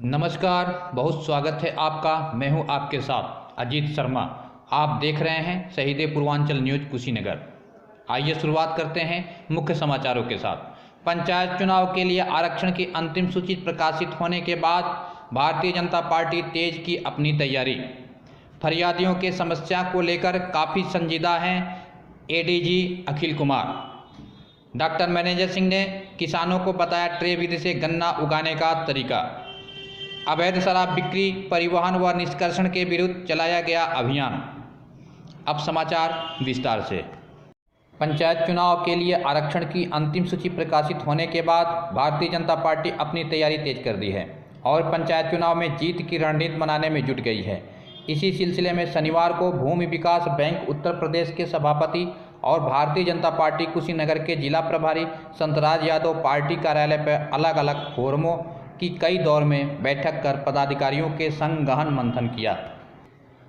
नमस्कार, बहुत स्वागत है आपका। मैं हूं आपके साथ अजीत शर्मा। आप देख रहे हैं शहीद पूर्वांचल न्यूज कुशीनगर। आइए शुरुआत करते हैं मुख्य समाचारों के साथ। पंचायत चुनाव के लिए आरक्षण की अंतिम सूची प्रकाशित होने के बाद भारतीय जनता पार्टी तेज की अपनी तैयारी। फरियादियों के समस्या को लेकर काफ़ी संजीदा हैं ADG Akhil Kumar. Doctor manager Singh ने किसानों को बताया ट्रे विधि से गन्ना उगाने का तरीका। अवैध शराब बिक्री, परिवहन व निष्कर्षण के विरुद्ध चलाया गया अभियान। अब समाचार विस्तार से। पंचायत चुनाव के लिए आरक्षण की अंतिम सूची प्रकाशित होने के बाद भारतीय जनता पार्टी अपनी तैयारी तेज कर दी है और पंचायत चुनाव में जीत की रणनीति बनाने में जुट गई है। इसी सिलसिले में शनिवार को भूमि विकास बैंक उत्तर प्रदेश के सभापति और भारतीय जनता पार्टी कुशीनगर के जिला प्रभारी संतराज यादव पार्टी कार्यालय पर अलग अलग फोरमों की कई दौर में बैठक कर पदाधिकारियों के संग गहन मंथन किया।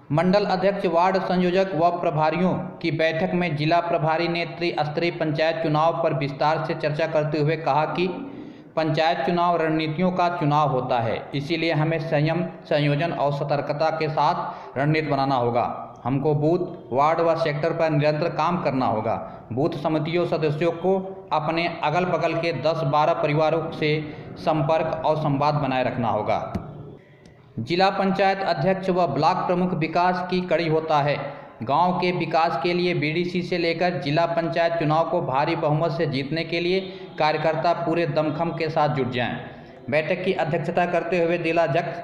मंडल अध्यक्ष, वार्ड संयोजक व प्रभारियों की बैठक में जिला प्रभारी ने त्रिस्तरीय पंचायत चुनाव पर विस्तार से चर्चा करते हुए कहा कि पंचायत चुनाव रणनीतियों का चुनाव होता है, इसीलिए हमें संयम, संयोजन और सतर्कता के साथ रणनीति बनाना होगा। हमको बूथ, वार्ड व सेक्टर पर निरंतर काम करना होगा। बूथ समितियों सदस्यों को अपने अगल बगल के 10-12 परिवारों से संपर्क और संवाद बनाए रखना होगा। जिला पंचायत अध्यक्ष व ब्लॉक प्रमुख विकास की कड़ी होता है। गांव के विकास के लिए बीडीसी से लेकर जिला पंचायत चुनाव को भारी बहुमत से जीतने के लिए कार्यकर्ता पूरे दमखम के साथ जुट जाएं। बैठक की अध्यक्षता करते हुए जिलाध्यक्ष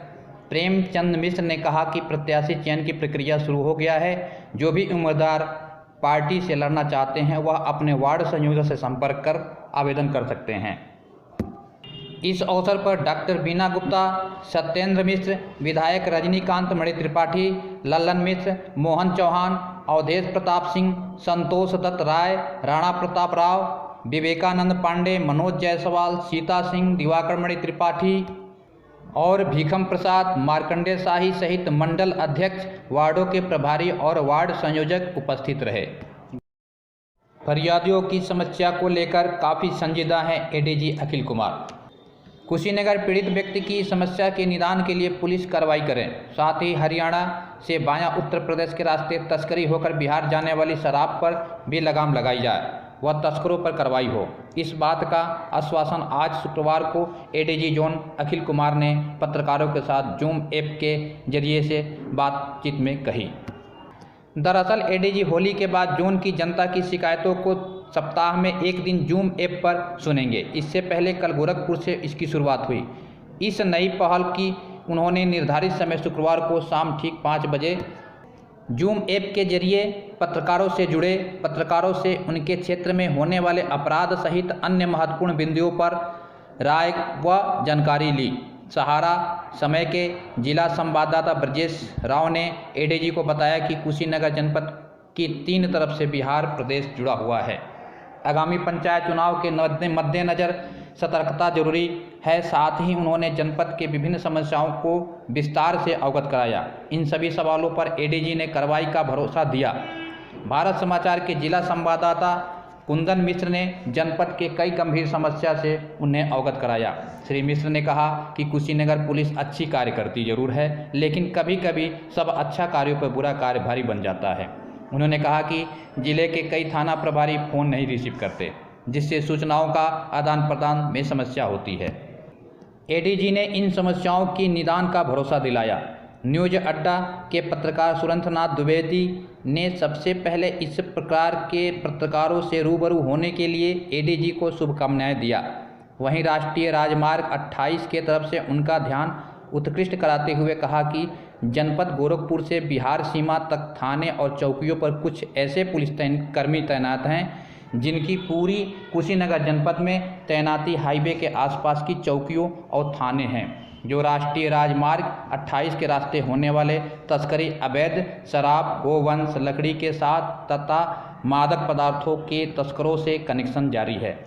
प्रेमचंद मिश्र ने कहा कि प्रत्याशी चयन की प्रक्रिया शुरू हो गया है। जो भी उम्मीदवार पार्टी से लड़ना चाहते हैं वह अपने वार्ड संयोजक से संपर्क कर आवेदन कर सकते हैं। इस अवसर पर डॉक्टर बीना गुप्ता, सत्येंद्र मिश्र, विधायक रजनीकांत मणि त्रिपाठी, लल्लन मिश्र, मोहन चौहान, अवधेश प्रताप सिंह, संतोष दत्त राय, राणा प्रताप राव, विवेकानंद पांडे, मनोज जायसवाल, सीता सिंह, दिवाकर मणि त्रिपाठी और भीखम प्रसाद, मार्कंडेय शाही सहित मंडल अध्यक्ष, वार्डों के प्रभारी और वार्ड संयोजक उपस्थित रहे। फरियादियों की समस्या को लेकर काफ़ी संजीदा हैं एडीजी अखिल कुमार। कुशीनगर पीड़ित व्यक्ति की समस्या के निदान के लिए पुलिस कार्रवाई करें, साथ ही हरियाणा से बायां उत्तर प्रदेश के रास्ते तस्करी होकर बिहार जाने वाली शराब पर भी लगाम लगाई जाए व तस्करों पर कार्रवाई हो। इस बात का आश्वासन आज शुक्रवार को एडीजी जोन अखिल कुमार ने पत्रकारों के साथ जूम ऐप के जरिए से बातचीत में कही। दरअसल एडीजी होली के बाद जोन की जनता की शिकायतों को सप्ताह में एक दिन जूम ऐप पर सुनेंगे। इससे पहले कल गोरखपुर से इसकी शुरुआत हुई। इस नई पहल की उन्होंने निर्धारित समय शुक्रवार को शाम ठीक 5 बजे जूम ऐप के जरिए पत्रकारों से जुड़े, पत्रकारों से उनके क्षेत्र में होने वाले अपराध सहित अन्य महत्वपूर्ण बिंदुओं पर राय व जानकारी ली। सहारा समय के जिला संवाददाता ब्रजेश राव ने एडीजी को बताया कि कुशीनगर जनपद की 3 तरफ से बिहार प्रदेश जुड़ा हुआ है। आगामी पंचायत चुनाव के मद्देनज़र सतर्कता जरूरी है। साथ ही उन्होंने जनपद के विभिन्न समस्याओं को विस्तार से अवगत कराया। इन सभी सवालों पर एडीजी ने कार्रवाई का भरोसा दिया। भारत समाचार के जिला संवाददाता कुंदन मिश्र ने जनपद के कई गंभीर समस्या से उन्हें अवगत कराया। श्री मिश्र ने कहा कि कुशीनगर पुलिस अच्छी कार्य करती जरूर है, लेकिन कभी कभी सब अच्छा कार्यों पर बुरा कार्य भारी बन जाता है। उन्होंने कहा कि जिले के कई थाना प्रभारी फ़ोन नहीं रिसीव करते, जिससे सूचनाओं का आदान प्रदान में समस्या होती है। एडीजी ने इन समस्याओं की निदान का भरोसा दिलाया। न्यूज अड्डा के पत्रकार सुरेंद्रनाथ द्विवेदी ने सबसे पहले इस प्रकार के पत्रकारों से रूबरू होने के लिए एडीजी को शुभकामनाएं दिया। वहीं राष्ट्रीय राजमार्ग 28 के तरफ से उनका ध्यान उत्कृष्ट कराते हुए कहा कि जनपद गोरखपुर से बिहार सीमा तक थाने और चौकियों पर कुछ ऐसे पुलिस कर्मी तैनात हैं जिनकी पूरी कुशीनगर जनपद में तैनाती हाईवे के आसपास की चौकियों और थाने हैं, जो राष्ट्रीय राजमार्ग 28 के रास्ते होने वाले तस्करी, अवैध शराब, गोवंश, लकड़ी के साथ तथा मादक पदार्थों के तस्करों से कनेक्शन जारी है,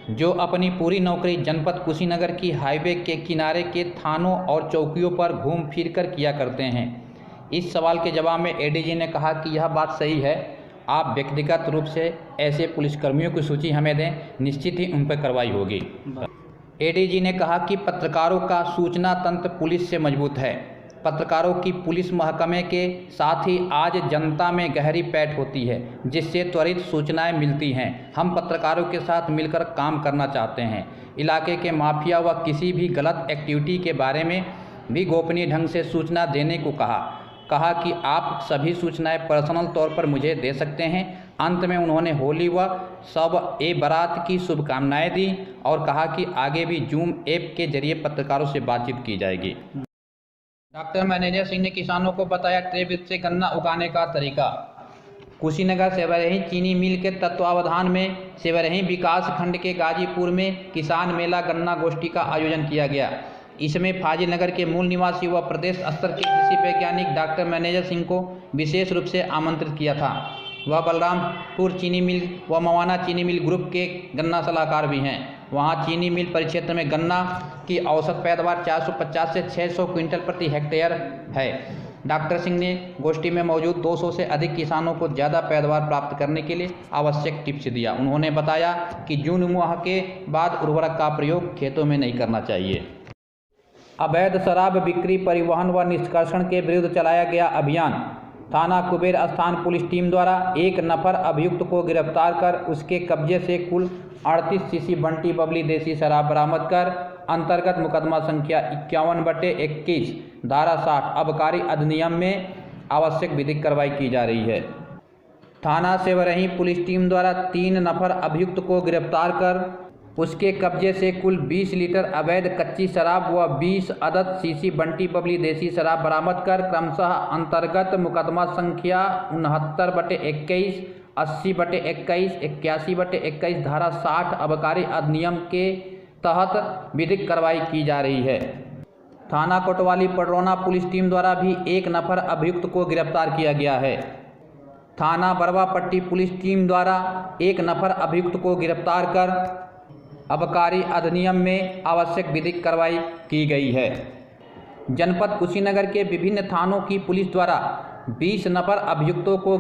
जो अपनी पूरी नौकरी जनपद कुशीनगर की हाईवे के किनारे के थानों और चौकियों पर घूम फिर कर किया करते हैं। इस सवाल के जवाब में एडीजी ने कहा कि यह बात सही है, आप व्यक्तिगत रूप से ऐसे पुलिसकर्मियों की सूची हमें दें, निश्चित ही उन पर कार्रवाई होगी। एडीजी ने कहा कि पत्रकारों का सूचना तंत्र पुलिस से मजबूत है। पत्रकारों की पुलिस महकमे के साथ ही आज जनता में गहरी पैठ होती है, जिससे त्वरित सूचनाएं मिलती हैं। हम पत्रकारों के साथ मिलकर काम करना चाहते हैं। इलाके के माफिया व किसी भी गलत एक्टिविटी के बारे में भी गोपनीय ढंग से सूचना देने को कहा कि आप सभी सूचनाएं पर्सनल तौर पर मुझे दे सकते हैं। अंत में उन्होंने होली व शब ए बारात की शुभकामनाएं दी और कहा कि आगे भी जूम ऐप के जरिए पत्रकारों से बातचीत की जाएगी। डॉक्टर मैनेजर सिंह ने किसानों को बताया ट्रे विधि से गन्ना उगाने का तरीका। कुशीनगर सेवरही चीनी मिल के तत्वावधान में सेवरही विकास खंड के गाजीपुर में किसान मेला गन्ना गोष्ठी का आयोजन किया गया। इसमें फाजिलनगर के मूल निवासी व प्रदेश स्तर के कृषि वैज्ञानिक डॉक्टर मैनेजर सिंह को विशेष रूप से आमंत्रित किया था। वह बलरामपुर चीनी मिल व मवाना चीनी मिल ग्रुप के गन्ना सलाहकार भी हैं। वहां चीनी मिल परिक्षेत्र में गन्ना की औसत पैदावार 450 से 600 क्विंटल प्रति हेक्टेयर है। डॉक्टर सिंह ने गोष्ठी में मौजूद 200 से अधिक किसानों को ज़्यादा पैदावार प्राप्त करने के लिए आवश्यक टिप्स दिया। उन्होंने बताया कि जून माह के बाद उर्वरक का प्रयोग खेतों में नहीं करना चाहिए। अवैध शराब बिक्री, परिवहन व निष्कर्षण के विरुद्ध चलाया गया अभियान। थाना कुबेर स्थान पुलिस टीम द्वारा एक नफर अभियुक्त को गिरफ्तार कर उसके कब्जे से कुल 38 सीसी बंटी बबली देसी शराब बरामद कर अंतर्गत मुकदमा संख्या 51/21 धारा 60 आबकारी अधिनियम में आवश्यक विधिक कार्रवाई की जा रही है। थाना सेवरही पुलिस टीम द्वारा 3 नफर अभियुक्त को गिरफ्तार कर उसके कब्जे से कुल 20 लीटर अवैध कच्ची शराब व 20 अदद सीसी बंटी बबली देसी शराब बरामद कर क्रमशः अंतर्गत मुकदमा संख्या 69/21, 80/21, 81/21 धारा 60 आबकारी अधिनियम के तहत विधिक कार्रवाई की जा रही है। थाना कोतवाली पडरौना पुलिस टीम द्वारा भी एक नफर अभियुक्त को गिरफ्तार किया गया है। थाना बरवा पट्टी पुलिस टीम द्वारा एक नफर अभियुक्त को गिरफ्तार कर आबकारी अधिनियम में आवश्यक विधिक कार्रवाई की गई है। जनपद कुशीनगर के विभिन्न थानों की पुलिस द्वारा 20 नफर अभियुक्तों को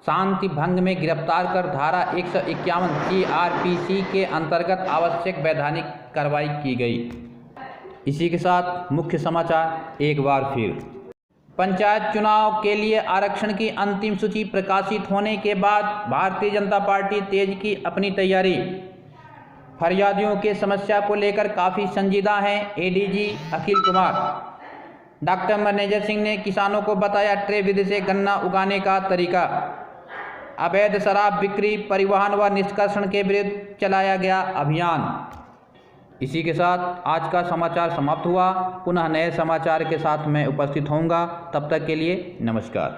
शांति भंग में गिरफ्तार कर धारा 151 CRPC के अंतर्गत आवश्यक वैधानिक कार्रवाई की गई। इसी के साथ मुख्य समाचार एक बार फिर। पंचायत चुनाव के लिए आरक्षण की अंतिम सूची प्रकाशित होने के बाद भारतीय जनता पार्टी तेज की अपनी तैयारी। फरियादियों के समस्या को लेकर काफ़ी संजीदा हैं ADG Akhil Kumar. Doctor manager Singh ने किसानों को बताया ट्रे विधि से गन्ना उगाने का तरीका। अवैध शराब बिक्री, परिवहन व निष्कर्षण के विरुद्ध चलाया गया अभियान। इसी के साथ आज का समाचार समाप्त हुआ। पुनः नए समाचार के साथ मैं उपस्थित होऊंगा। तब तक के लिए नमस्कार।